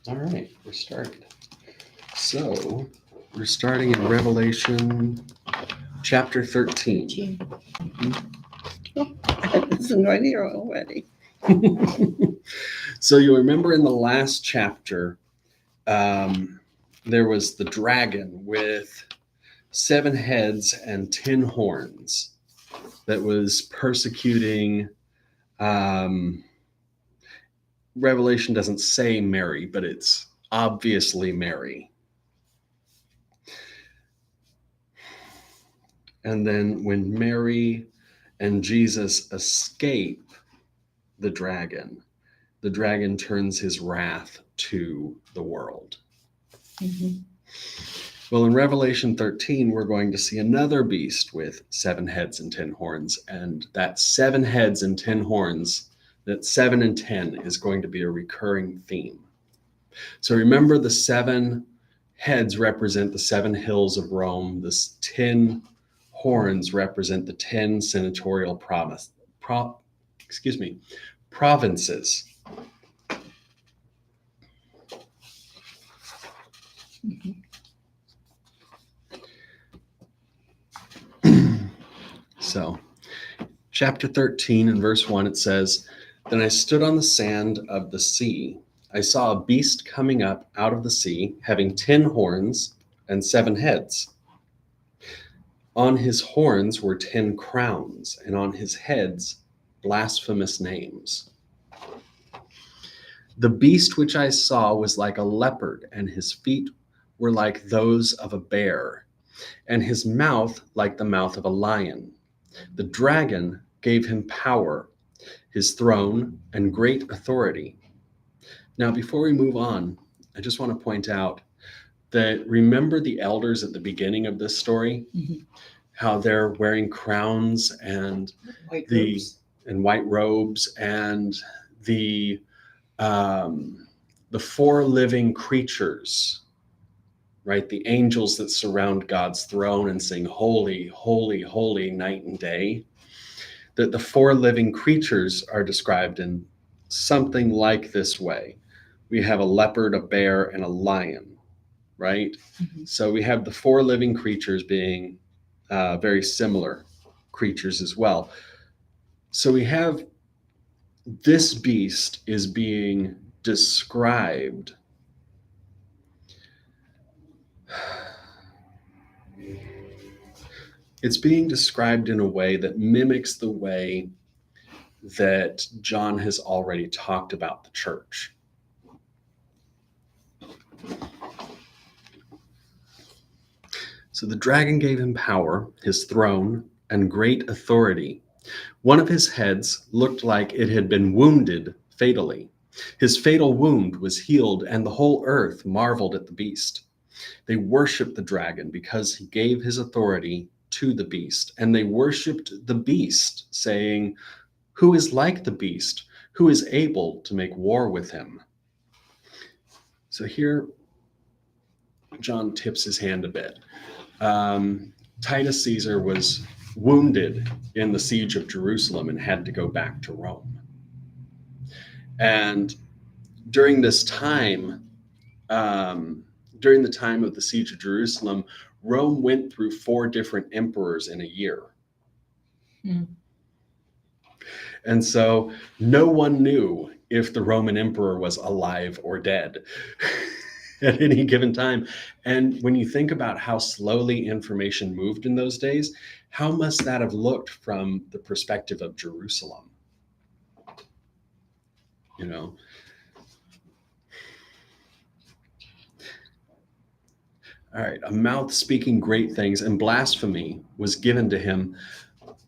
All right, we're started. So we're starting in Revelation chapter 13. It's annoying you already. So you'll remember in the last chapter, there was the dragon with 7 heads and 10 horns that was persecuting. Revelation doesn't say Mary, but it's obviously Mary. And then when Mary and Jesus escape the dragon turns his wrath to the world. Mm-hmm. Well, in Revelation 13, we're going to see another beast with 7 heads and 10 horns. And that 7 heads and 10 horns, that 7 and 10 is going to be a recurring theme. So remember, the 7 heads represent the 7 hills of Rome. The 10 horns represent the 10 senatorial provinces. So, chapter 13 and verse 1, it says, "Then I stood on the sand of the sea. I saw a beast coming up out of the sea, having 10 horns and 7 heads. On his horns were 10 crowns, and on his heads blasphemous names. The beast which I saw was like a leopard, and his feet were like those of a bear, and his mouth like the mouth of a lion. The dragon gave him power, his throne, and great authority." Now, before we move on, I just want to point out that remember the elders at the beginning of this story, how they're wearing crowns and white robes, and the 4 living creatures, right? The angels that surround God's throne and sing, "Holy, holy, holy," night and day. That the 4 living creatures are described in something like this way. We have a leopard, a bear, and a lion, right? Mm-hmm. So we have the 4 living creatures being very similar creatures as well. So we have this beast is being described it's being described in a way that mimics the way that John has already talked about the church. So the dragon gave him power, his throne, and great authority. One of his heads looked like it had been wounded fatally. His fatal wound was healed, and the whole earth marveled at the beast. They worshiped the dragon because he gave his authority to the beast, and they worshiped the beast, saying, "Who is like the beast? Who is able to make war with him?" So here, John tips his hand a bit. Titus Caesar was wounded in the siege of Jerusalem and had to go back to Rome. And during this time, during the time of the siege of Jerusalem, Rome went through 4 different emperors in a year. Mm. And so no one knew if the Roman emperor was alive or dead at any given time. And when you think about how slowly information moved in those days, how must that have looked from the perspective of Jerusalem? You know? All right, a mouth speaking great things and blasphemy was given to him.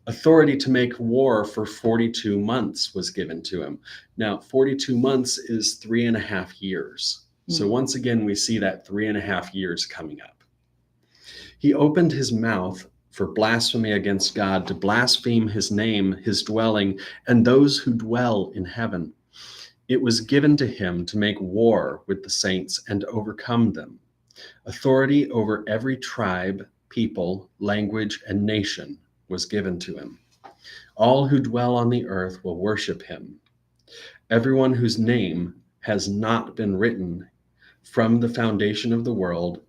Authority to make war for 42 months was given to him. Now, 42 months is 3.5 years. So once again, we see that 3.5 years coming up. He opened his mouth for blasphemy against God, to blaspheme his name, his dwelling, and those who dwell in heaven. It was given to him to make war with the saints and overcome them. Authority over every tribe, people, language, and nation was given to him. All who dwell on the earth will worship him. Everyone whose name has not been written from the foundation of the world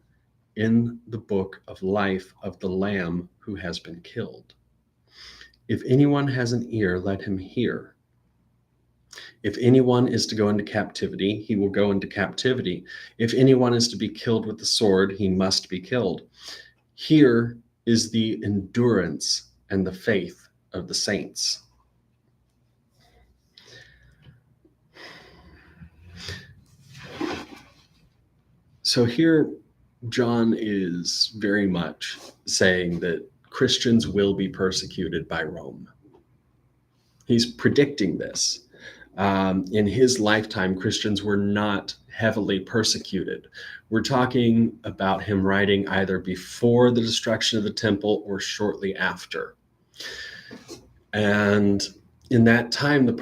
in the book of life of the Lamb who has been killed. If anyone has an ear, let him hear. If anyone is to go into captivity, he will go into captivity. If anyone is to be killed with the sword, he must be killed. Here is the endurance and the faith of the saints. So here, John is very much saying that Christians will be persecuted by Rome. He's predicting this. In his lifetime, Christians were not heavily persecuted. We're talking about him writing either before the destruction of the temple or shortly after. And in that time, the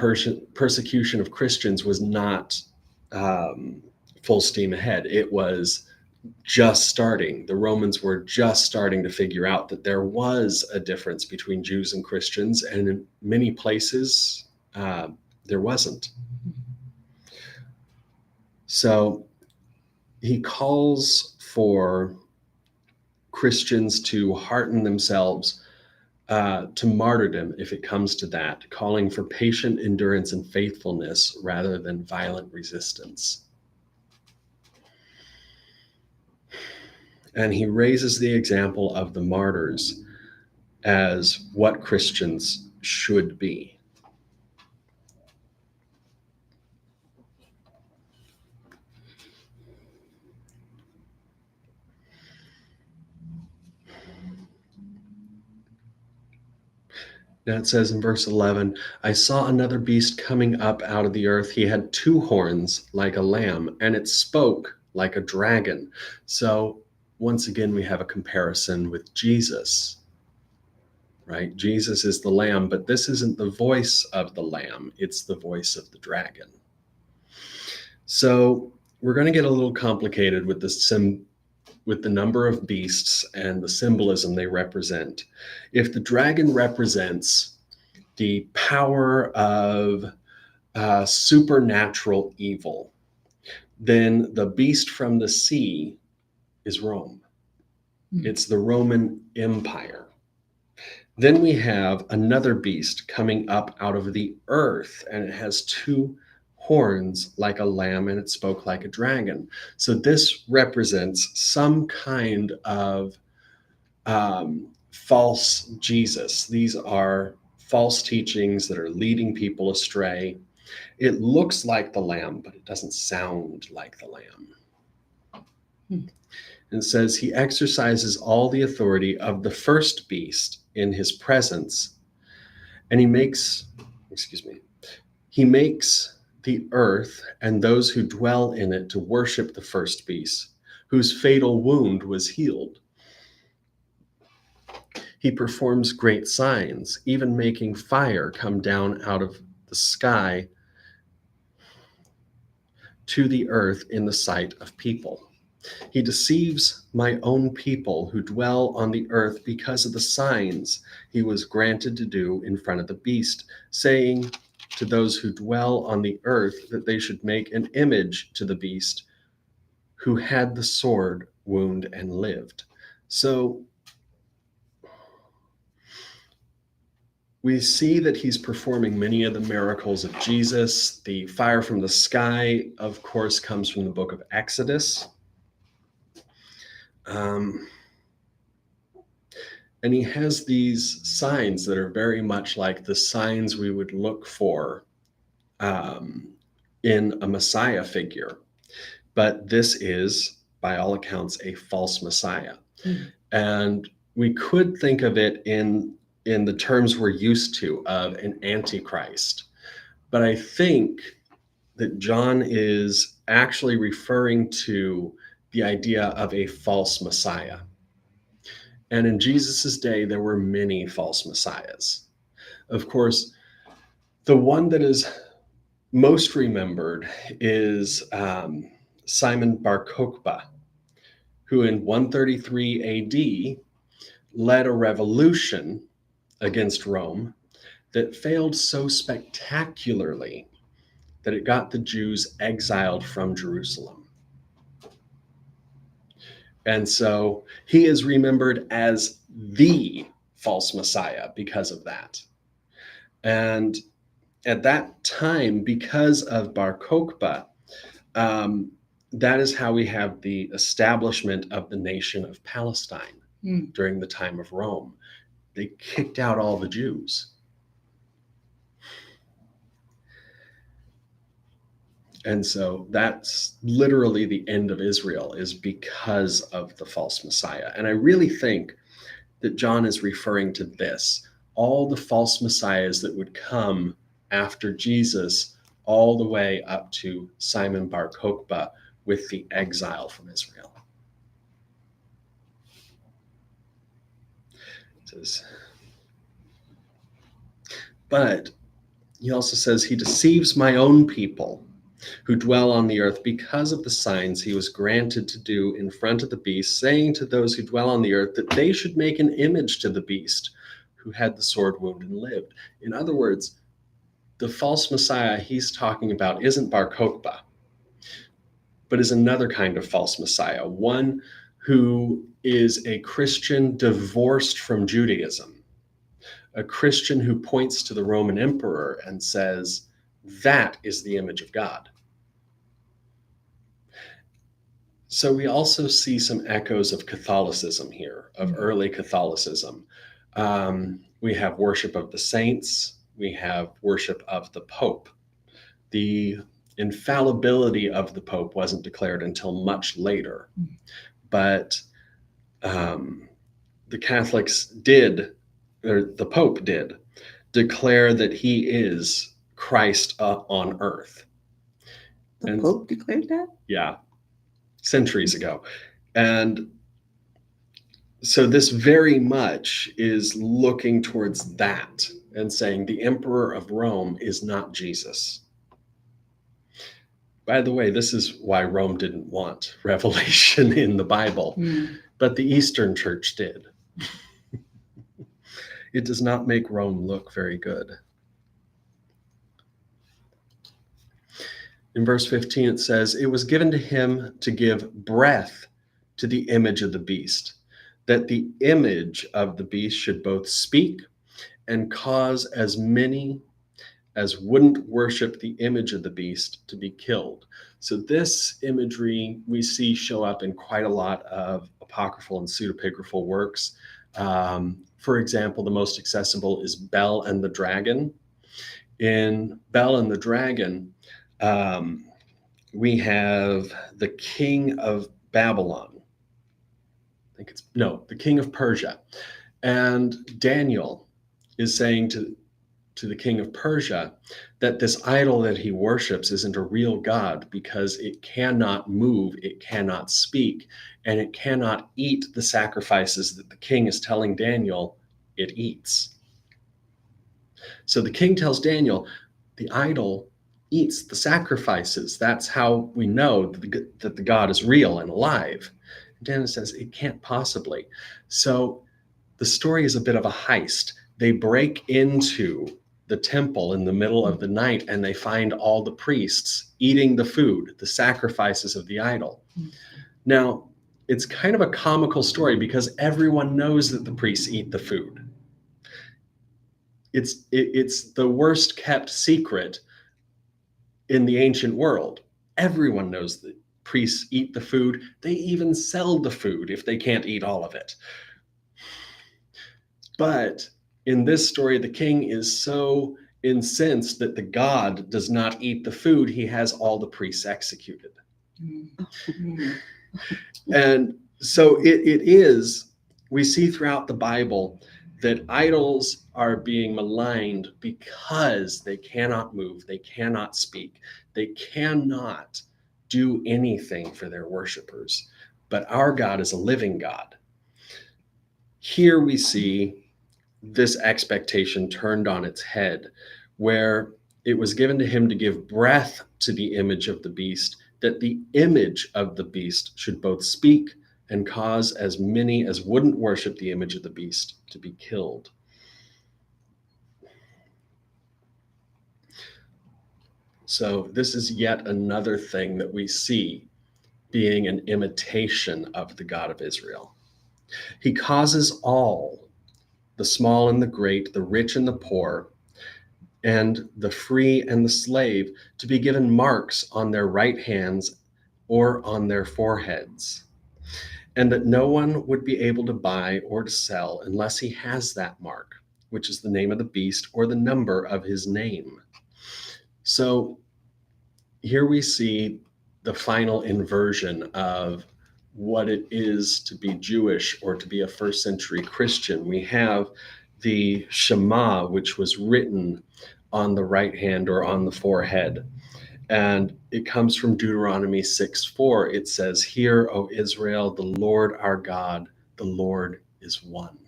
persecution of Christians was not full steam ahead. It was just starting. The Romans were just starting to figure out that there was a difference between Jews and Christians, and in many places, there wasn't. So he calls for Christians to hearten themselves to martyrdom if it comes to that, calling for patient endurance and faithfulness rather than violent resistance. And he raises the example of the martyrs as what Christians should be. Now it says in verse 11, I saw another beast coming up out of the earth. He had 2 horns like a lamb, and it spoke like a dragon. So once again, we have a comparison with Jesus, right? Jesus is the lamb, but this isn't the voice of the lamb. It's the voice of the dragon. So we're going to get a little complicated with with the number of beasts and the symbolism they represent. If the dragon represents the power of supernatural evil, then the beast from the sea is Rome. It's the Roman Empire. Then we have another beast coming up out of the earth, and it has 2 horns like a lamb, and it spoke like a dragon. So this represents some kind of false Jesus. These are false teachings that are leading people astray. It looks like the lamb, but it doesn't sound like the lamb. And it says he exercises all the authority of the first beast in his presence, and he makes the earth and those who dwell in it to worship the first beast, whose fatal wound was healed. He performs great signs, even making fire come down out of the sky to the earth in the sight of people. He deceives my own people who dwell on the earth because of the signs he was granted to do in front of the beast, saying to those who dwell on the earth that they should make an image to the beast who had the sword wound and lived. So we see that he's performing many of the miracles of Jesus. The fire from the sky, of course, comes from the book of Exodus. And he has these signs that are very much like the signs we would look for in a Messiah figure. But this is, by all accounts, a false Messiah. And we could think of it in the terms we're used to of an antichrist. But I think that John is actually referring to the idea of a false Messiah. And in Jesus's day, there were many false messiahs. Of course, the one that is most remembered is Simon Bar Kokhba, who in 133 AD led a revolution against Rome that failed so spectacularly that it got the Jews exiled from Jerusalem. And so he is remembered as the false Messiah because of that. And at that time, because of Bar Kokhba, that is how we have the establishment of the nation of Palestine during the time of Rome. They kicked out all the Jews. And so that's literally the end of Israel, is because of the false Messiah. And I really think that John is referring to this, all the false messiahs that would come after Jesus, all the way up to Simon Bar Kokhba with the exile from Israel. It says, but he also says, he deceives my own people who dwell on the earth because of the signs he was granted to do in front of the beast, saying to those who dwell on the earth that they should make an image to the beast who had the sword wound and lived. In other words, the false Messiah he's talking about isn't Bar Kokhba, but is another kind of false Messiah, one who is a Christian divorced from Judaism, a Christian who points to the Roman emperor and says, that is the image of God. So we also see some echoes of Catholicism here, of early Catholicism. We have worship of the saints. We have worship of the Pope. The infallibility of the Pope wasn't declared until much later, but the Catholics did, or the Pope did, declare that he is Christ on earth. The Pope declared that? Yeah, centuries ago. And so this very much is looking towards that and saying the emperor of Rome is not Jesus. By the way, this is why Rome didn't want revelation in the Bible, but the Eastern Church did. It does not make Rome look very good. In verse 15, it says, it was given to him to give breath to the image of the beast, that the image of the beast should both speak and cause as many as wouldn't worship the image of the beast to be killed. So this imagery we see show up in quite a lot of apocryphal and pseudepigraphal works. For example, the most accessible is Bel and the Dragon. In Bel and the Dragon, we have the king of Babylon. The king of Persia. And Daniel is saying to the king of Persia that this idol that he worships isn't a real God because it cannot move, it cannot speak, and it cannot eat the sacrifices that the king is telling Daniel it eats. So the king tells Daniel, the idol eats the sacrifices. That's how we know that the God is real and alive. And Daniel says, it can't possibly. So the story is a bit of a heist. They break into the temple in the middle of the night and they find all the priests eating the food, the sacrifices of the idol. Now, it's kind of a comical story because everyone knows that the priests eat the food. It's the worst kept secret in the ancient world. Everyone knows that priests eat the food. They even sell the food if they can't eat all of it. But in this story, the king is so incensed that the god does not eat the food, he has all the priests executed. And so it is, we see throughout the Bible that idols are being maligned because they cannot move, they cannot speak, they cannot do anything for their worshipers. But our God is a living God. Here we see this expectation turned on its head, where it was given to him to give breath to the image of the beast, that the image of the beast should both speak and cause as many as wouldn't worship the image of the beast to be killed. So this is yet another thing that we see being an imitation of the God of Israel. He causes all, the small and the great, the rich and the poor, and the free and the slave, to be given marks on their right hands or on their foreheads, and that no one would be able to buy or to sell unless he has that mark, which is the name of the beast or the number of his name. So here we see the final inversion of what it is to be Jewish or to be a first century Christian. We have the Shema, which was written on the right hand or on the forehead. And it comes from Deuteronomy 6:4. It says, "Hear, O Israel, the Lord our God, the Lord is one."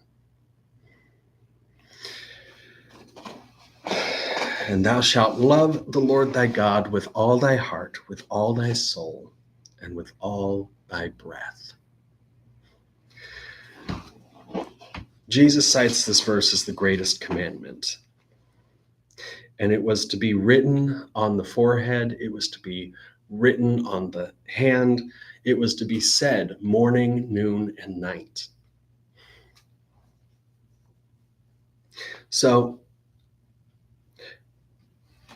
"And thou shalt love the Lord thy God with all thy heart, with all thy soul, and with all thy breath." Jesus cites this verse as the greatest commandment. And it was to be written on the forehead. It was to be written on the hand. It was to be said morning, noon, and night. So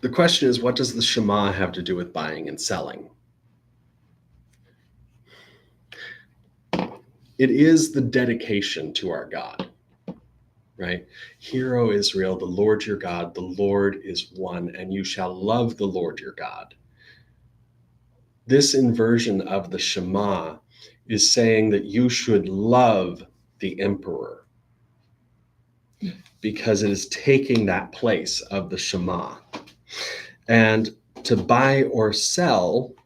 the question is, what does the Shema have to do with buying and selling? It is the dedication to our God, right? "Hear, O Israel, the Lord your God, the Lord is one, and you shall love the Lord your God." This inversion of the Shema is saying that you should love the emperor, because it is taking that place of the Shema. And to buy or sell,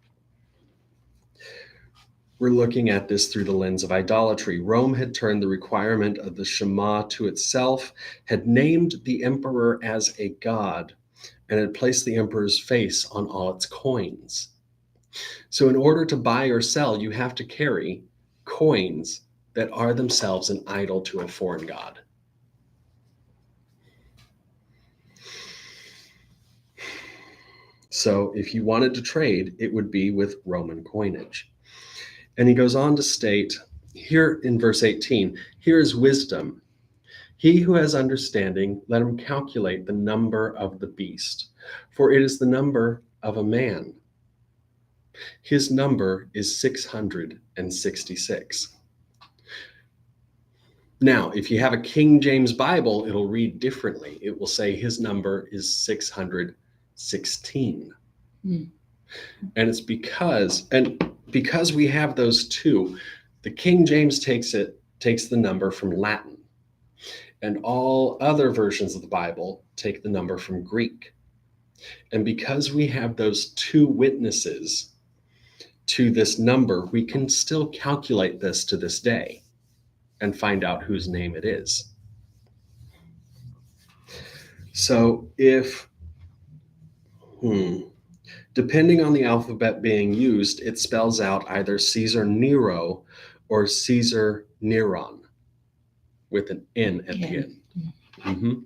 we're looking at this through the lens of idolatry. Rome had turned the requirement of the Shema to itself, had named the emperor as a god, and had placed the emperor's face on all its coins. So in order to buy or sell, you have to carry coins that are themselves an idol to a foreign god. So if you wanted to trade, it would be with Roman coinage. And he goes on to state here in verse 18, "Here is wisdom. He who has understanding, let him calculate the number of the beast, for it is the number of a man. His number is 666. Now, if you have a King James Bible, it'll read differently. It will say his number is 616. And it's because we have those two, the King James takes the number from Latin, and all other versions of the Bible take the number from Greek. And because we have those two witnesses to this number, we can still calculate this to this day and find out whose name it is. So if, depending on the alphabet being used, it spells out either Caesar Nero or Caesar Neron with an N at the end. Mm-hmm.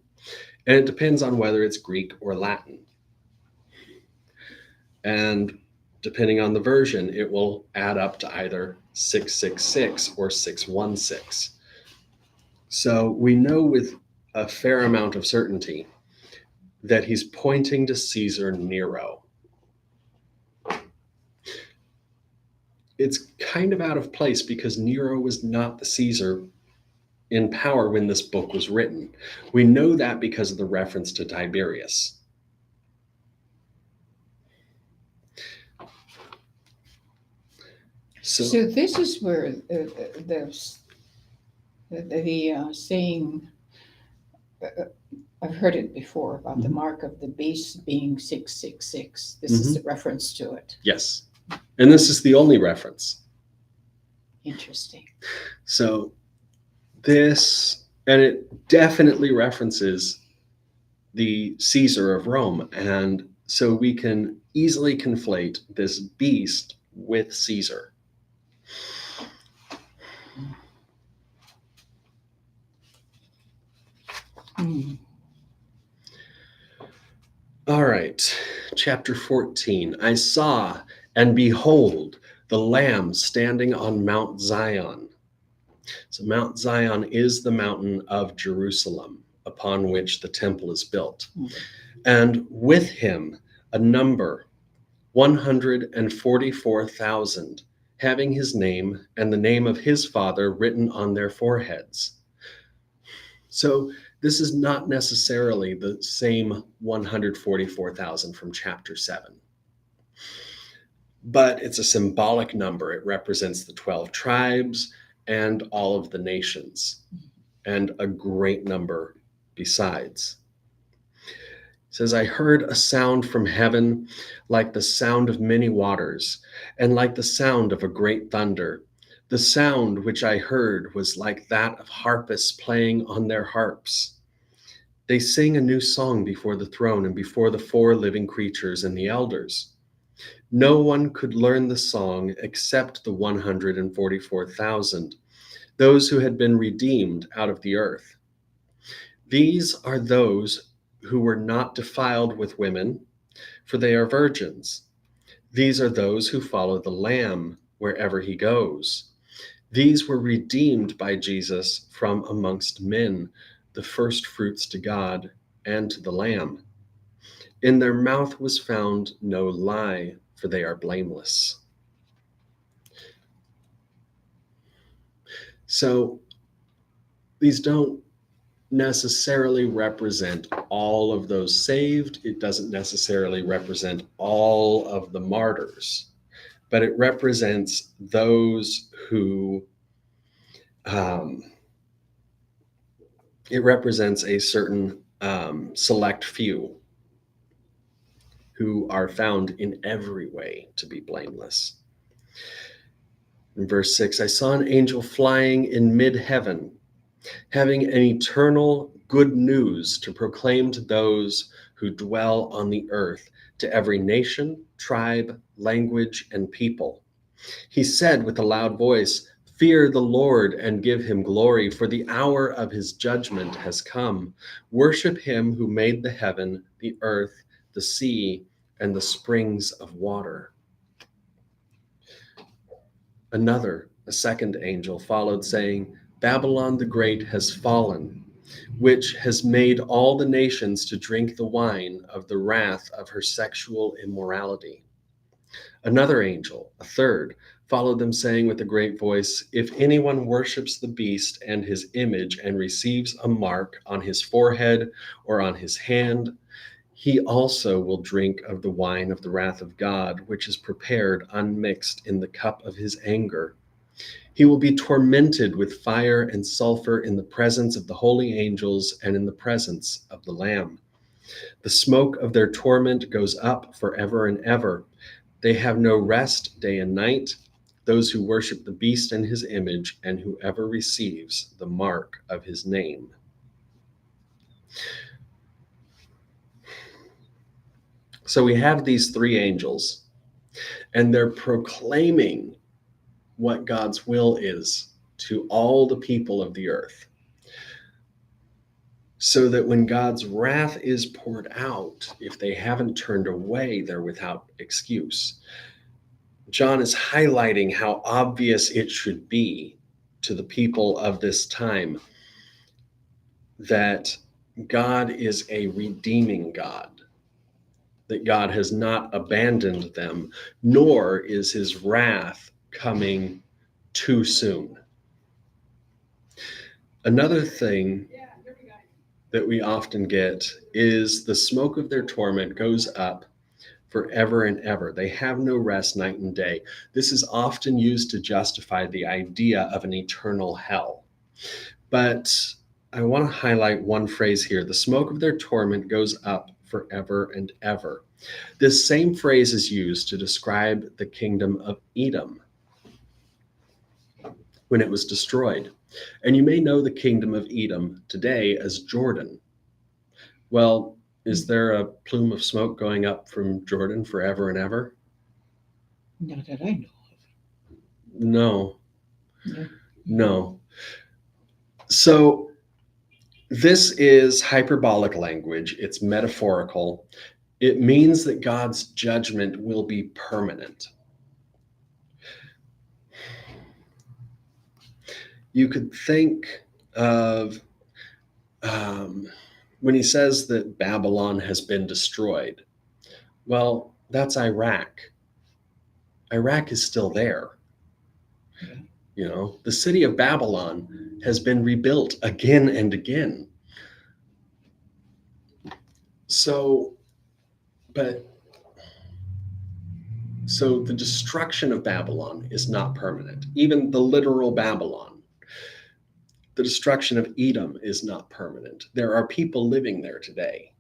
And it depends on whether it's Greek or Latin. And depending on the version, it will add up to either 666 or 616. So we know with a fair amount of certainty that he's pointing to Caesar Nero. It's kind of out of place because Nero was not the Caesar in power when this book was written. We know that because of the reference to Tiberius. So this is where the saying, I've heard it before about the mark of the beast being 666. This is a reference to it. Yes. And this is the only reference. Interesting. So this, and it definitely references the Caesar of Rome. And so we can easily conflate this beast with Caesar. All right, chapter 14. I saw, and behold, the Lamb standing on Mount Zion. So Mount Zion is the mountain of Jerusalem upon which the temple is built. And with him, a number, 144,000, having his name and the name of his Father written on their foreheads. So this is not necessarily the same 144,000 from chapter 7. But it's a symbolic number. It represents the 12 tribes and all of the nations, and a great number besides. It says, I heard a sound from heaven like the sound of many waters, and like the sound of a great thunder. The sound which I heard was like that of harpists playing on their harps. They sing a new song before the throne and before the 4 living creatures and the elders. No one could learn the song except the 144,000, those who had been redeemed out of the earth. These are those who were not defiled with women, for they are virgins. These are those who follow the Lamb wherever he goes. These were redeemed by Jesus from amongst men, the first fruits to God and to the Lamb. In their mouth was found no lie, for they are blameless. So these don't necessarily represent all of those saved. It doesn't necessarily represent all of the martyrs, but it represents those who, it represents a certain select few who are found in every way to be blameless. In verse 6, I saw an angel flying in mid-heaven, having an eternal good news to proclaim to those who dwell on the earth, to every nation, tribe, language, and people. He said with a loud voice, fear the Lord and give him glory, for the hour of his judgment has come. Worship him who made the heaven, the earth, the sea, and the springs of water. A second angel followed, saying, Babylon the Great has fallen, which has made all the nations to drink the wine of the wrath of her sexual immorality. Another angel, a third, followed them, saying with a great voice, if anyone worships the beast and his image and receives a mark on his forehead or on his hand, he also will drink of the wine of the wrath of God, which is prepared unmixed in the cup of his anger. He will be tormented with fire and sulfur in the presence of the holy angels and in the presence of the Lamb. The smoke of their torment goes up forever and ever. They have no rest day and night, those who worship the beast and his image, and whoever receives the mark of his name. So we have these 3 angels, and they're proclaiming what God's will is to all the people of the earth, so that when God's wrath is poured out, if they haven't turned away, they're without excuse. John is highlighting how obvious it should be to the people of this time that God is a redeeming God, that God has not abandoned them, nor is his wrath coming too soon. Another thing that we often get is the smoke of their torment goes up forever and ever. They have no rest night and day. This is often used to justify the idea of an eternal hell. But I want to highlight one phrase here. The smoke of their torment goes up forever and ever. This same phrase is used to describe the kingdom of Edom when it was destroyed. And you may know the kingdom of Edom today as Jordan. Well, is there a plume of smoke going up from Jordan forever and ever? Not that I know of. No. No. So this is hyperbolic language. It's metaphorical. It means that God's judgment will be permanent. You could think of when he says that Babylon has been destroyed. Well, that's Iraq. Iraq is still there. You know, the city of Babylon has been rebuilt again and again. So the destruction of Babylon is not permanent. Even the literal Babylon. The destruction of Edom is not permanent. There are people living there today.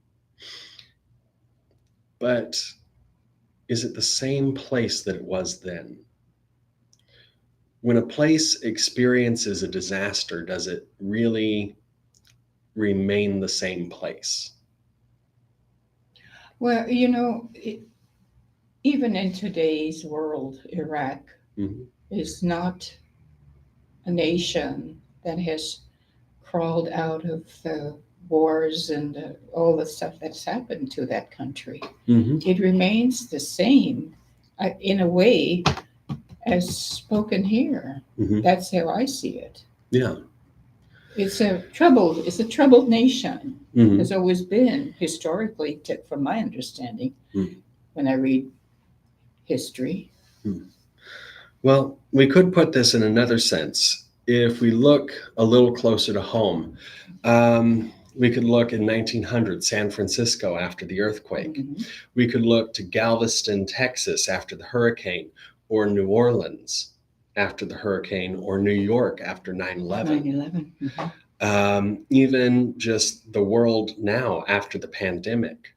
But is it the same place that it was then? When a place experiences a disaster, does it really remain the same place? Well, even in today's world, Iraq is not a nation that has crawled out of the wars and all the stuff that's happened to that country. It remains the same in a way as spoken here. That's how I see it. Yeah. It's a troubled nation. Has always been historically, from my understanding, when I read history. Well, we could put this in another sense. If we look a little closer to home, we could look in 1900 San Francisco after the earthquake. We could look to Galveston, Texas after the hurricane, or New Orleans after the hurricane, or New York after 9/11. 9/11. Even just the world now after the pandemic.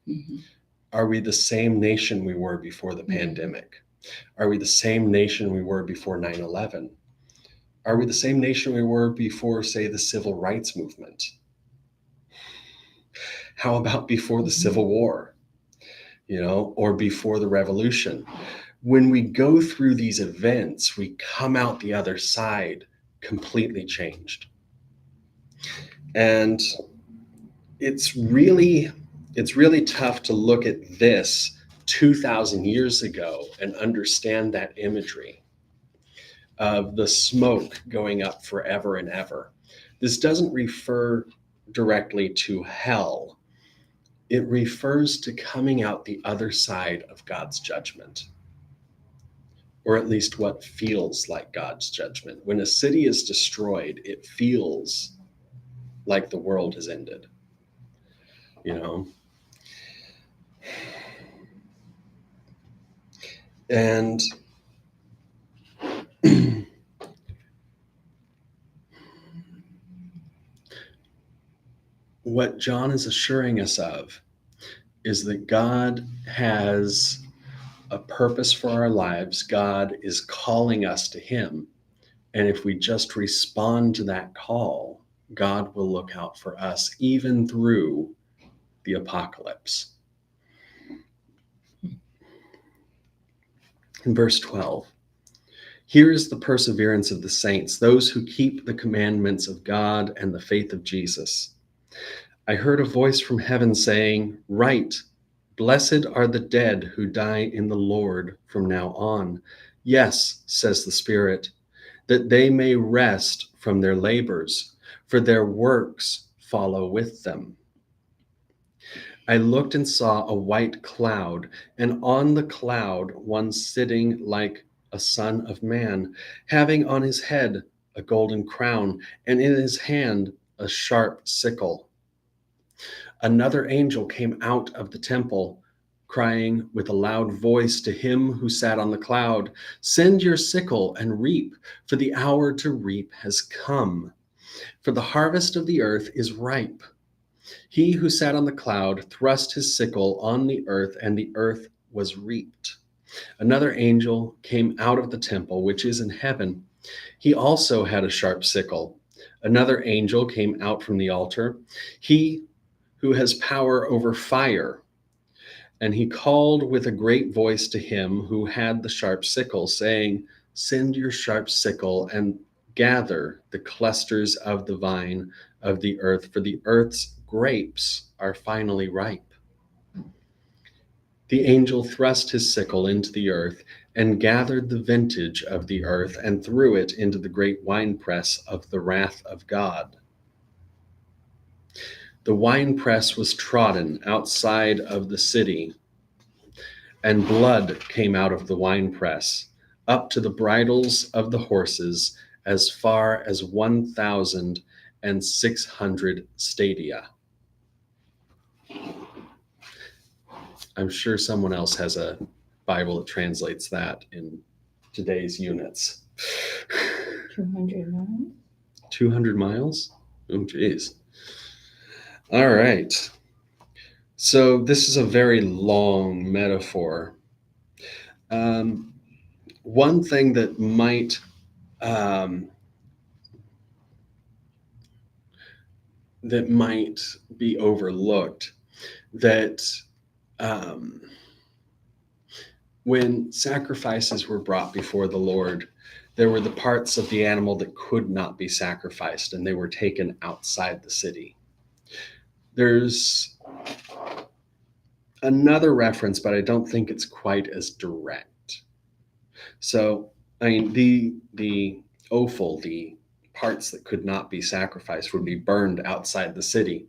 Are we the same nation we were before the pandemic? Are we the same nation we were before 9/11? Are we the same nation we were before, say, the civil rights movement? How about before the Civil War, or before the revolution? When we go through these events, we come out the other side completely changed. And it's really tough to look at this 2,000 years ago and understand that imagery of the smoke going up forever and ever. This doesn't refer directly to hell. It refers to coming out the other side of God's judgment, or at least what feels like God's judgment. When a city is destroyed, it feels like the world has ended, And what John is assuring us of is that God has a purpose for our lives. God is calling us to him. And if we just respond to that call, God will look out for us even through the apocalypse. In verse 12, here is the perseverance of the saints, those who keep the commandments of God and the faith of Jesus. I heard a voice from heaven saying, "Write, blessed are the dead who die in the Lord from now on. Yes, says the Spirit, that they may rest from their labors, for their works follow with them." I looked and saw a white cloud, and on the cloud one sitting like a son of man, having on his head a golden crown, and in his hand a sharp sickle. Another angel came out of the temple, crying with a loud voice to him who sat on the cloud, "Send your sickle and reap, for the hour to reap has come. For the harvest of the earth is ripe." He who sat on the cloud thrust his sickle on the earth, and the earth was reaped. Another angel came out of the temple, which is in heaven. He also had a sharp sickle. Another angel came out from the altar, he who has power over fire. And he called with a great voice to him who had the sharp sickle, saying, "Send your sharp sickle and gather the clusters of the vine of the earth, for the earth's grapes are finally ripe." The angel thrust his sickle into the earth and gathered the vintage of the earth and threw it into the great winepress of the wrath of God. The winepress was trodden outside of the city, and blood came out of the winepress, up to the bridles of the horses, as far as 1,600 stadia. I'm sure someone else has a Bible that translates that in today's units. 200 miles? 200 miles? Oh, geez. All right. So this is a very long metaphor. One thing that might be overlooked, that when sacrifices were brought before the Lord, there were the parts of the animal that could not be sacrificed, and they were taken outside the city. There's another reference, but I don't think it's quite as direct. So, I mean, the offal, the parts that could not be sacrificed, would be burned outside the city.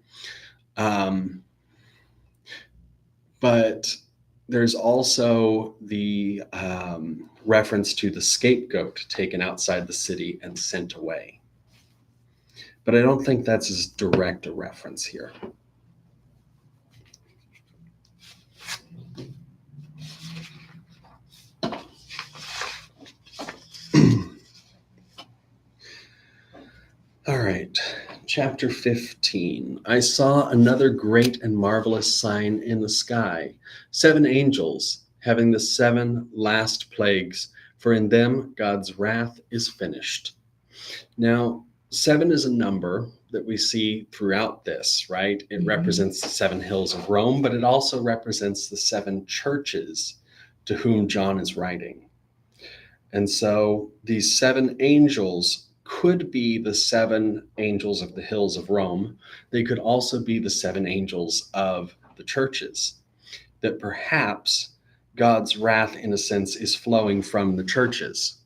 But there's also the reference to the scapegoat taken outside the city and sent away. But I don't think that's as direct a reference here. All right, chapter 15. I saw another great and marvelous sign in the sky, 7 angels having the 7 last plagues, for in them God's wrath is finished. Now, 7 is a number that we see throughout this, right? It represents the 7 hills of Rome, but it also represents the 7 churches to whom John is writing. And so these 7 angels could be the 7 angels of the hills of Rome. They could also be the 7 angels of the churches. That perhaps God's wrath, in a sense, is flowing from the churches.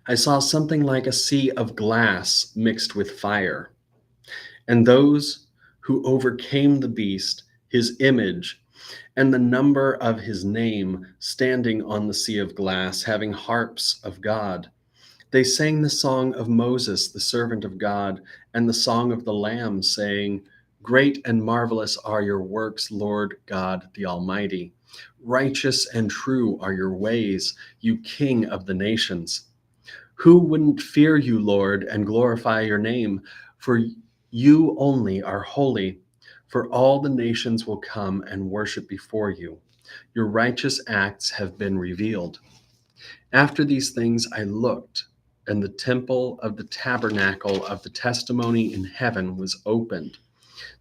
I saw something like a sea of glass mixed with fire, and those who overcame the beast, his image, and the number of his name, standing on the sea of glass, having harps of God. They sang the song of Moses, the servant of God, and the song of the Lamb, saying, "Great and marvelous are your works, Lord God the Almighty. Righteous and true are your ways, you King of the nations. Who wouldn't fear you, Lord, and glorify your name? For you only are holy. For all the nations will come and worship before you. Your righteous acts have been revealed." After these things I looked, and the temple of the tabernacle of the testimony in heaven was opened.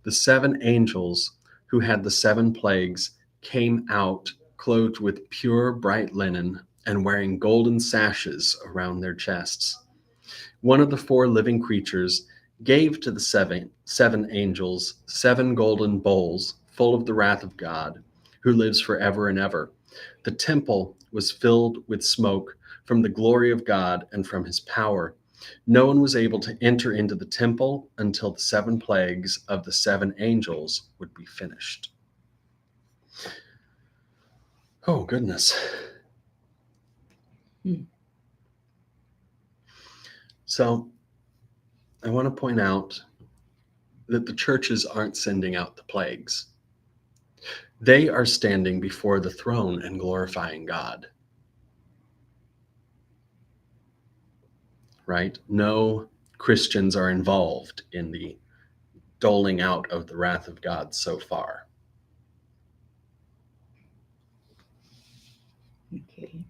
The 7 angels who had the 7 plagues came out, clothed with pure bright linen and wearing golden sashes around their chests. One of the 4 living creatures gave to the 7 angels 7 golden bowls full of the wrath of God, who lives forever and ever. The temple was filled with smoke from the glory of God and from his power. No one was able to enter into the temple until the 7 plagues of the 7 angels would be finished. Oh, goodness. So I want to point out that the churches aren't sending out the plagues. They are standing before the throne and glorifying God. Right? No Christians are involved in the doling out of the wrath of God so far. Okay.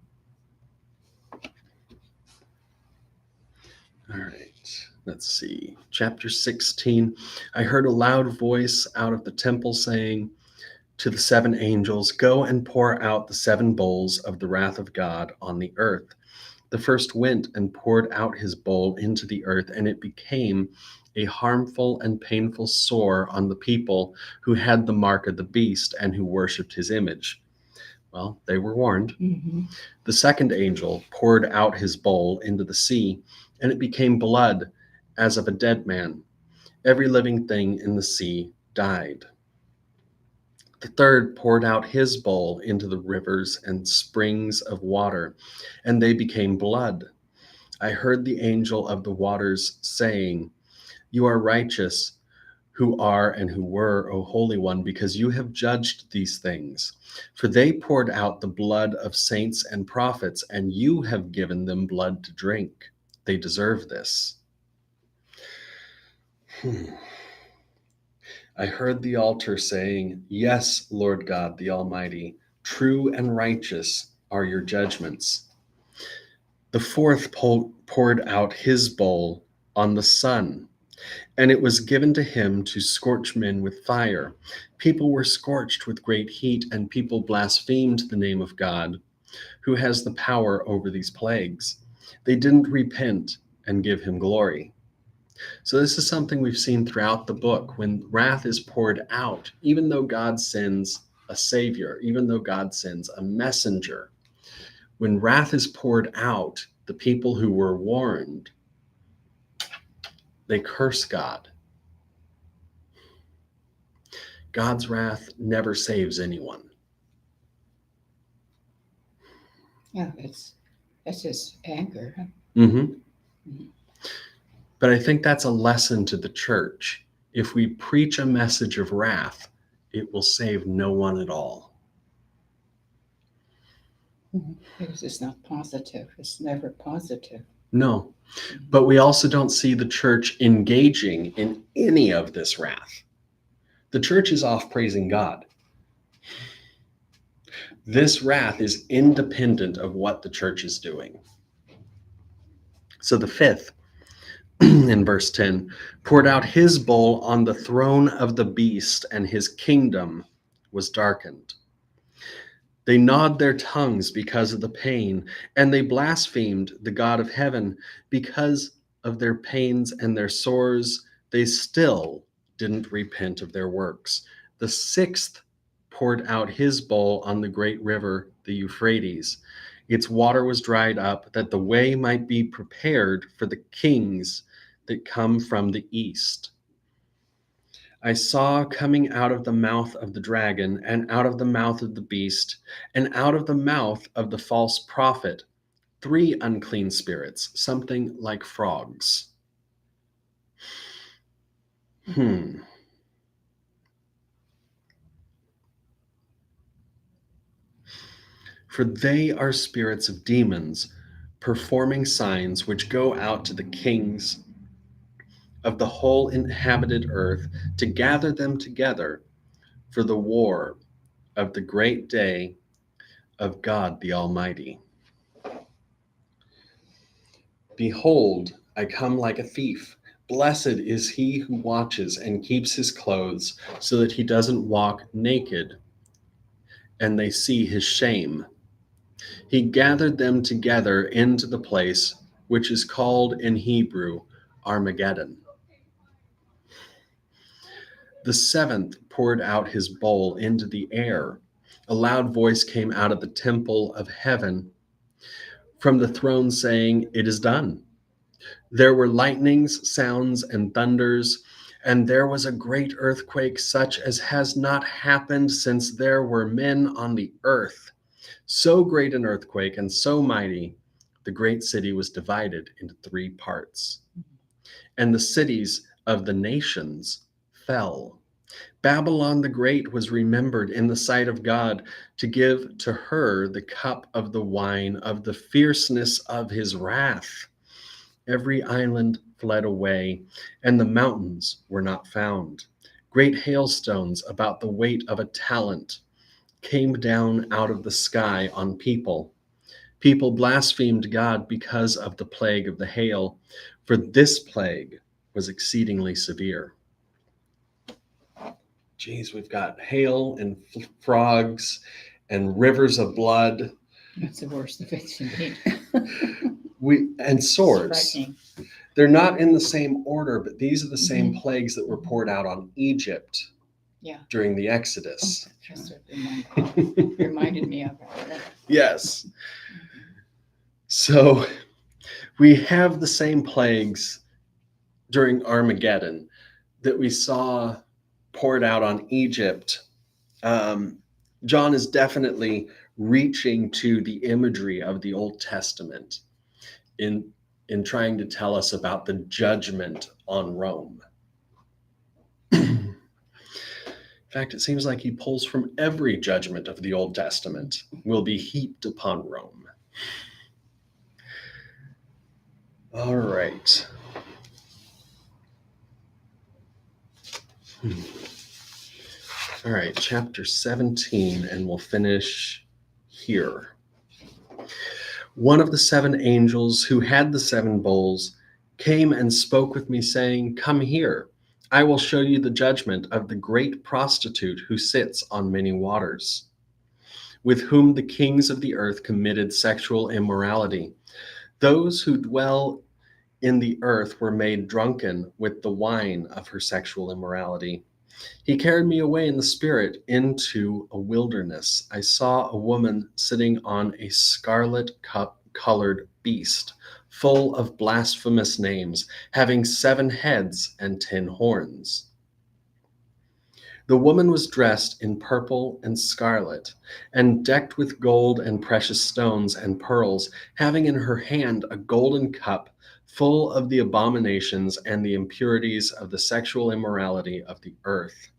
All right. Let's see. Chapter 16. I heard a loud voice out of the temple saying to the 7 angels, "Go and pour out the 7 bowls of the wrath of God on the earth." The first went and poured out his bowl into the earth, and it became a harmful and painful sore on the people who had the mark of the beast and who worshipped his image. Well, they were warned. Mm-hmm. The second angel poured out his bowl into the sea, and it became blood as of a dead man. Every living thing in the sea died. The third poured out his bowl into the rivers and springs of water, and they became blood. I heard the angel of the waters saying, "You are righteous, who are and who were, O Holy One, because you have judged these things. For they poured out the blood of saints and prophets, and you have given them blood to drink. They deserve this." I heard the altar saying, "Yes, Lord God, the Almighty, true and righteous are your judgments." The fourth poured out his bowl on the sun, and it was given to him to scorch men with fire. People were scorched with great heat, and people blasphemed the name of God, who has the power over these plagues. They didn't repent and give him glory. So this is something we've seen throughout the book. When wrath is poured out, even though God sends a savior, even though God sends a messenger, when wrath is poured out, the people who were warned, they curse God. God's wrath never saves anyone. Yeah, that's his anger. Mm-hmm. But I think that's a lesson to the church. If we preach a message of wrath, it will save no one at all. Because it's not positive. It's never positive. No, but we also don't see the church engaging in any of this wrath. The church is off praising God. This wrath is independent of what the church is doing. So the fifth, in verse 10, poured out his bowl on the throne of the beast, and his kingdom was darkened. They gnawed their tongues because of the pain, and they blasphemed the God of heaven. Because of their pains and their sores, they still didn't repent of their works. The sixth poured out his bowl on the great river, the Euphrates. Its water was dried up, that the way might be prepared for the kings that come from the east. I saw coming out of the mouth of the dragon, and out of the mouth of the beast, and out of the mouth of the false prophet, 3 unclean spirits, something like frogs. For they are spirits of demons, performing signs which go out to the kings of the whole inhabited earth to gather them together for the war of the great day of God the Almighty. Behold, I come like a thief. Blessed is he who watches and keeps his clothes, so that he doesn't walk naked, and they see his shame. He gathered them together into the place which is called in Hebrew Armageddon. The seventh poured out his bowl into the air. A loud voice came out of the temple of heaven from the throne saying, "It is done." There were lightnings, sounds, and thunders, and there was a great earthquake, such as has not happened since there were men on the earth. So great an earthquake and so mighty, the great city was divided into 3 parts. And the cities of the nations fell. Babylon the Great was remembered in the sight of God to give to her the cup of the wine of the fierceness of his wrath. Every island fled away, and the mountains were not found. Great hailstones, about the weight of a talent, came down out of the sky on people. People blasphemed God because of the plague of the hail, for this plague was exceedingly severe. Geez, we've got hail and frogs and rivers of blood. That's the worst of it indeed. And swords. They're not in the same order, but these are the same Mhm. plagues that were poured out on Egypt Yeah. during the Exodus. That's what reminded me of it. Yes. So we have the same plagues during Armageddon that we saw poured out on Egypt. John is definitely reaching to the imagery of the Old Testament in trying to tell us about the judgment on Rome. In fact, it seems like he pulls from every judgment of the Old Testament will be heaped upon Rome. All right. All right, chapter 17, and we'll finish here. One of the 7 angels who had the 7 bowls came and spoke with me, saying, "Come here. I will show you the judgment of the great prostitute who sits on many waters, with whom the kings of the earth committed sexual immorality. Those who dwell in the earth were made drunken with the wine of her sexual immorality. He carried me away in the spirit into a wilderness. I saw a woman sitting on a scarlet colored beast, full of blasphemous names, having 7 heads and 10 horns. The woman was dressed in purple and scarlet, and decked with gold and precious stones and pearls, having in her hand a golden cup full of the abominations and the impurities of the sexual immorality of the earth.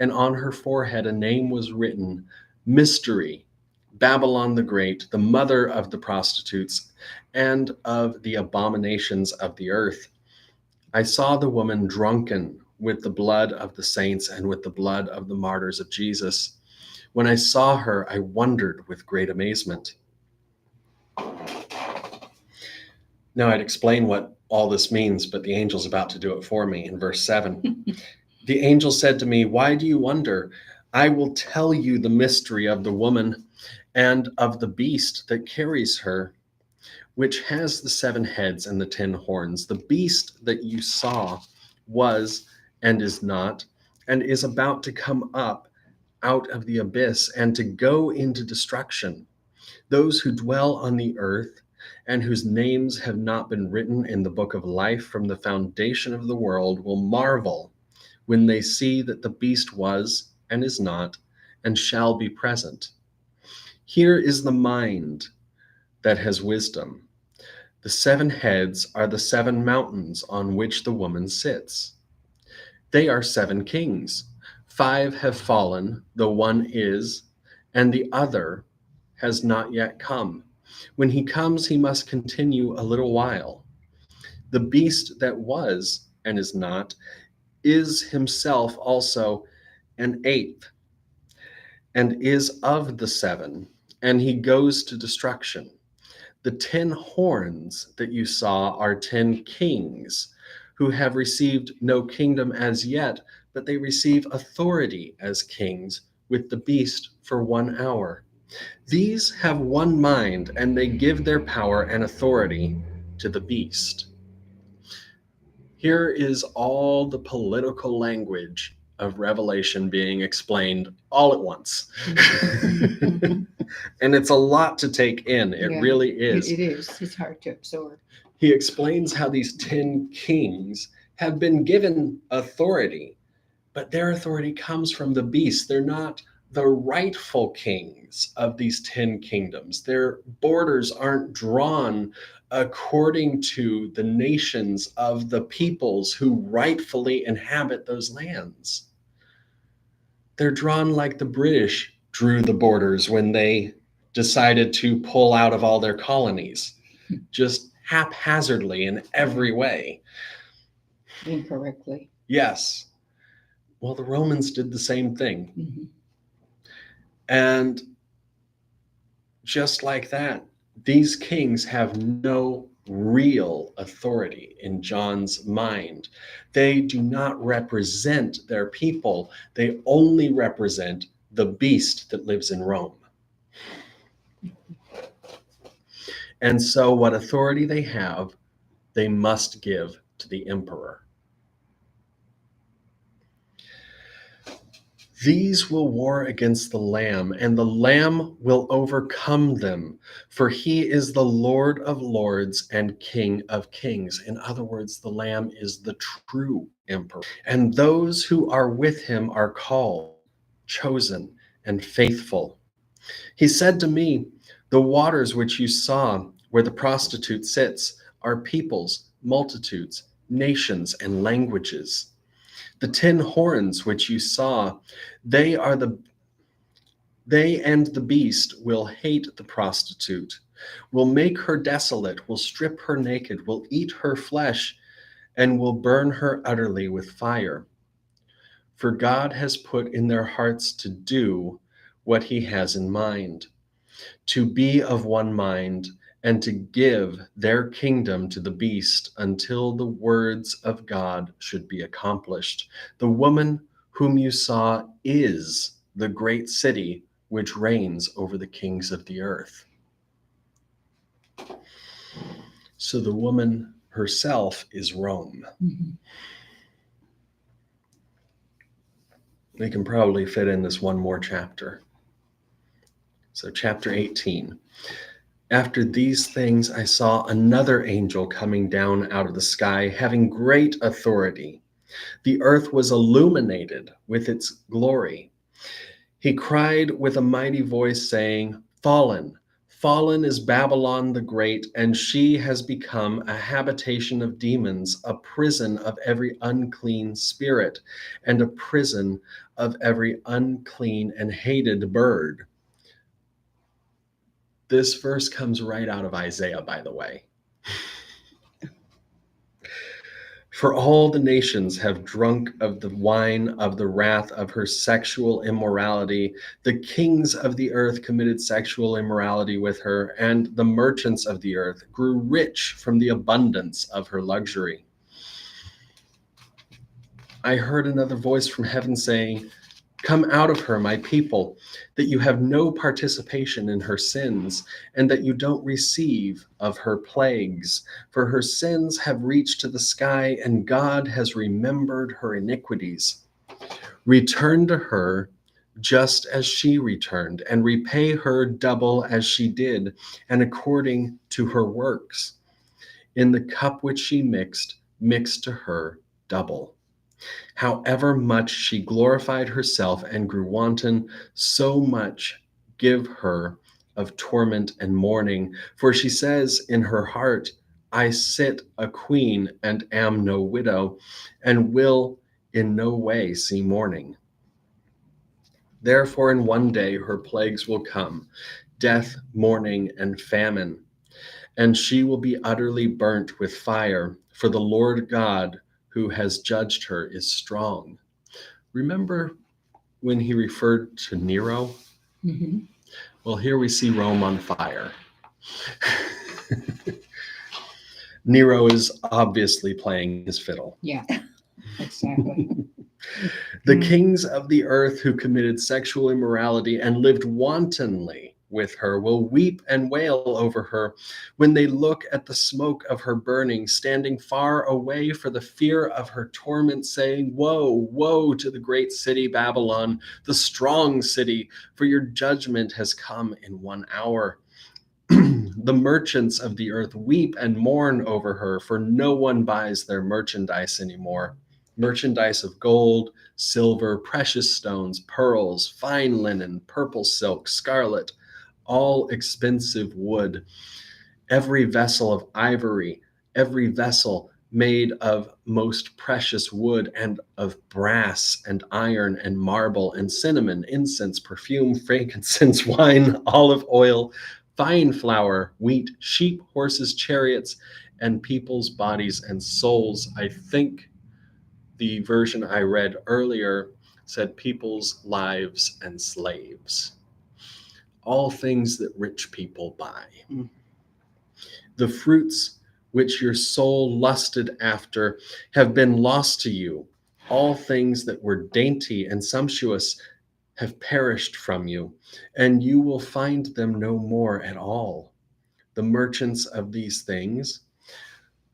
And on her forehead a name was written, Mystery, Babylon the Great, the mother of the prostitutes and of the abominations of the earth. I saw the woman drunken with the blood of the saints and with the blood of the martyrs of Jesus. When I saw her, I wondered with great amazement. Now I'd explain what all this means, but the angel's about to do it for me in verse 7. The angel said to me, "Why do you wonder? I will tell you the mystery of the woman and of the beast that carries her, which has the 7 heads and the 10 horns. The beast that you saw was and is not, and is about to come up out of the abyss and to go into destruction. Those who dwell on the earth and whose names have not been written in the book of life from the foundation of the world will marvel when they see that the beast was and is not and shall be present. Here is the mind that has wisdom. The 7 heads are the 7 mountains on which the woman sits. They are 7 kings. 5 have fallen, the one is, and the other has not yet come. When he comes, he must continue a little while. The beast that was and is not is himself also an 8th, and is of the 7, and he goes to destruction. The 10 horns that you saw are 10 kings who have received no kingdom as yet, but they receive authority as kings with the beast for 1 hour. These have one mind, and they give their power and authority to the beast." Here is all the political language of Revelation being explained all at once. And it's a lot to take in. It really is. It is. It's hard to absorb. He explains how these 10 kings have been given authority, but their authority comes from the beast. They're not the rightful kings of these 10 kingdoms. Their borders aren't drawn according to the nations of the peoples who rightfully inhabit those lands. They're drawn like the British drew the borders when they decided to pull out of all their colonies, just haphazardly in every way. Incorrectly. Yes. Well, the Romans did the same thing. Mm-hmm. And just like that, these kings have no real authority in John's mind. They do not represent their people. They only represent the beast that lives in Rome. And so what authority they have they must give to the emperor. These will war against the Lamb, and the Lamb will overcome them, for he is the Lord of lords and King of kings. In other words, the Lamb is the true emperor. And those who are with him are called, chosen, and faithful. He said to me, the waters which you saw where the prostitute sits are peoples, multitudes, nations, and languages. The 10 horns which you saw, they and the beast will hate the prostitute, will make her desolate, will strip her naked, will eat her flesh, and will burn her utterly with fire. For God has put in their hearts to do what he has in mind, to be of one mind, and to give their kingdom to the beast until the words of God should be accomplished. The woman whom you saw is the great city which reigns over the kings of the earth. So the woman herself is Rome. Mm-hmm. We can probably fit in this one more chapter. So chapter 18. After these things, I saw another angel coming down out of the sky, having great authority. The earth was illuminated with its glory. He cried with a mighty voice, saying, Fallen, fallen is Babylon the Great, and she has become a habitation of demons, a prison of every unclean spirit, and a prison of every unclean and hated bird. This verse comes right out of Isaiah, by the way. For all the nations have drunk of the wine of the wrath of her sexual immorality. The kings of the earth committed sexual immorality with her, and the merchants of the earth grew rich from the abundance of her luxury. I heard another voice from heaven saying, Come out of her, my people, that you have no participation in her sins, and that you don't receive of her plagues. For her sins have reached to the sky, and God has remembered her iniquities. Return to her just as she returned, and repay her double as she did, and according to her works. In the cup which she mixed to her double. However much she glorified herself and grew wanton, so much give her of torment and mourning. For she says in her heart, I sit a queen and am no widow, and will in no way see mourning. Therefore in one day her plagues will come, death, mourning, and famine, and she will be utterly burnt with fire, for the Lord God who has judged her is strong. Remember when he referred to Nero? Mm-hmm. Well, here we see Rome on fire. Nero is obviously playing his fiddle. Yeah, exactly. The kings of the earth who committed sexual immorality and lived wantonly with her will weep and wail over her when they look at the smoke of her burning, standing far away for the fear of her torment, saying, Woe, woe to the great city Babylon, the strong city, for your judgment has come in 1 hour. The merchants of the earth weep and mourn over her, for no one buys their merchandise anymore. Merchandise of gold, silver, precious stones, pearls, fine linen, purple silk, scarlet, all expensive wood, every vessel of ivory, every vessel made of most precious wood and of brass and iron and marble and cinnamon, incense, perfume, frankincense, wine, olive oil, fine flour, wheat, sheep, horses, chariots, and people's bodies and souls. I think the version I read earlier said people's lives and slaves. All things that rich people buy. The fruits which your soul lusted after have been lost to you. All things that were dainty and sumptuous have perished from you, and you will find them no more at all. The merchants of these things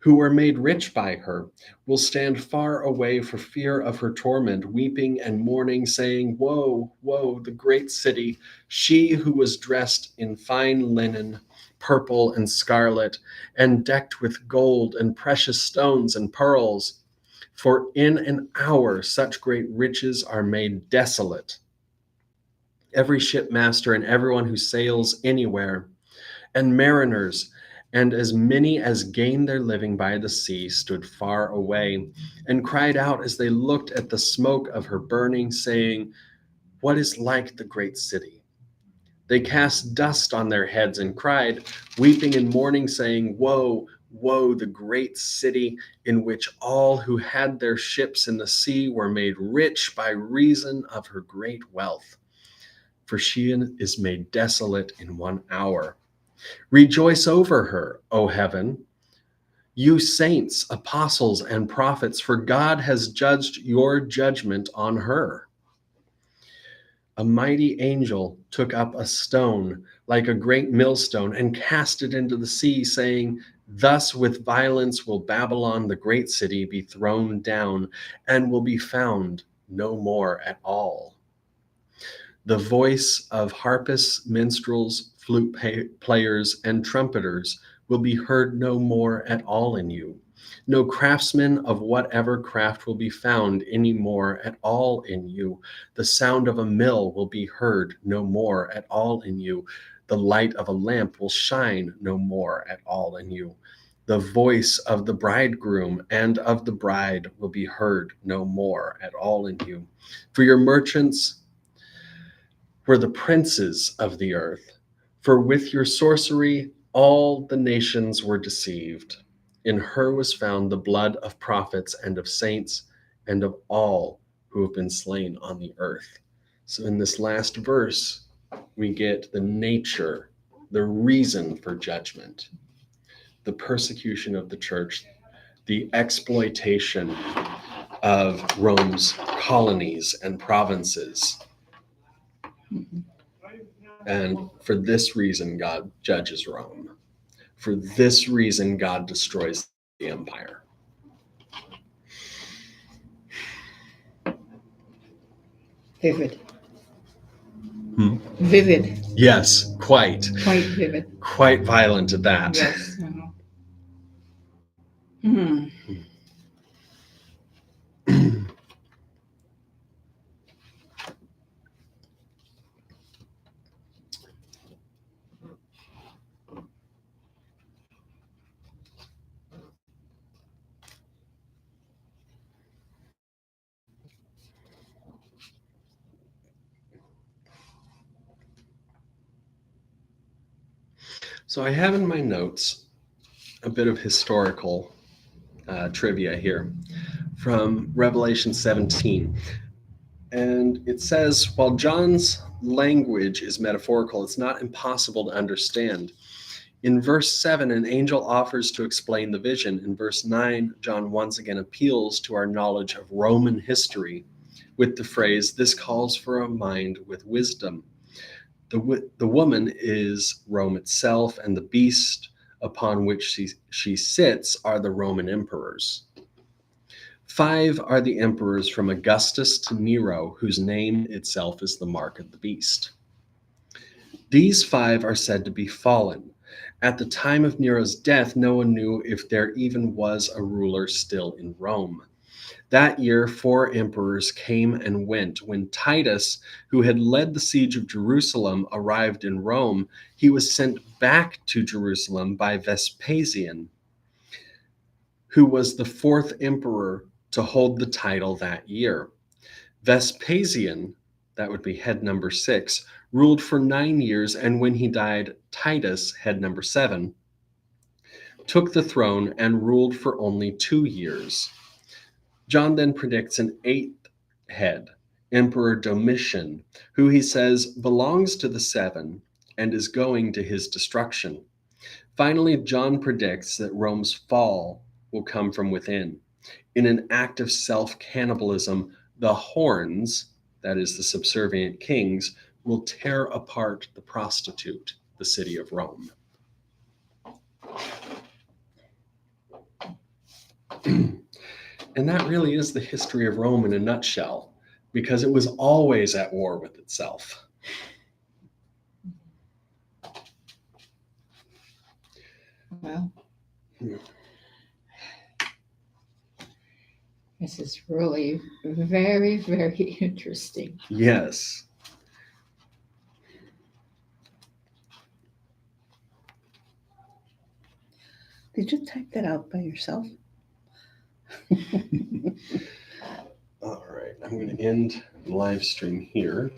who were made rich by her, will stand far away for fear of her torment, weeping and mourning, saying, Woe, woe, the great city, she who was dressed in fine linen, purple and scarlet, and decked with gold and precious stones and pearls. For in an hour such great riches are made desolate. Every shipmaster and everyone who sails anywhere, and mariners, and as many as gained their living by the sea, stood far away, and cried out as they looked at the smoke of her burning, saying, What is like the great city? They cast dust on their heads and cried, weeping and mourning, saying, Woe, woe, the great city, in which all who had their ships in the sea were made rich by reason of her great wealth. For she is made desolate in 1 hour. Rejoice over her, O heaven, you saints, apostles, and prophets, for God has judged your judgment on her. A mighty angel took up a stone like a great millstone and cast it into the sea, saying, Thus with violence will Babylon, the great city, be thrown down and will be found no more at all. The voice of harpists, minstrels, flute players, and trumpeters will be heard no more at all in you. No craftsman of whatever craft will be found any more at all in you. The sound of a mill will be heard no more at all in you. The light of a lamp will shine no more at all in you. The voice of the bridegroom and of the bride will be heard no more at all in you. For your merchants were the princes of the earth, for with your sorcery all the nations were deceived. In her was found the blood of prophets and of saints and of all who have been slain on the earth. So in this last verse, we get the nature, the reason for judgment, the persecution of the church, the exploitation of Rome's colonies and provinces. And for this reason, God judges Rome. For this reason, God destroys the empire. Vivid. Vivid. Yes, quite. Quite vivid. Quite violent at that. Yes. Hmm. So I have in my notes a bit of historical trivia here from Revelation 17. And it says, while John's language is metaphorical, it's not impossible to understand. In verse 7, an angel offers to explain the vision. In verse 9, John once again appeals to our knowledge of Roman history with the phrase, this calls for a mind with wisdom. The woman is Rome itself, and the beast upon which she sits are the Roman emperors. 5 are the emperors from Augustus to Nero, whose name itself is the mark of the beast. These 5 are said to be fallen. At the time of Nero's death, no one knew if there even was a ruler still in Rome. That year, 4 emperors came and went. When Titus, who had led the siege of Jerusalem, arrived in Rome, he was sent back to Jerusalem by Vespasian, who was the 4th emperor to hold the title that year. Vespasian, that would be head number 6, ruled for 9 years, and when he died, Titus, head number 7, took the throne and ruled for only 2 years. John then predicts an 8th head, Emperor Domitian, who he says belongs to the 7 and is going to his destruction. Finally, John predicts that Rome's fall will come from within. In an act of self-cannibalism, the horns, that is the subservient kings, will tear apart the prostitute, the city of Rome. And that really is the history of Rome in a nutshell, because it was always at war with itself. Well, this is really very, very interesting. Yes. Did you type that out by yourself? All right, I'm going to end the live stream here.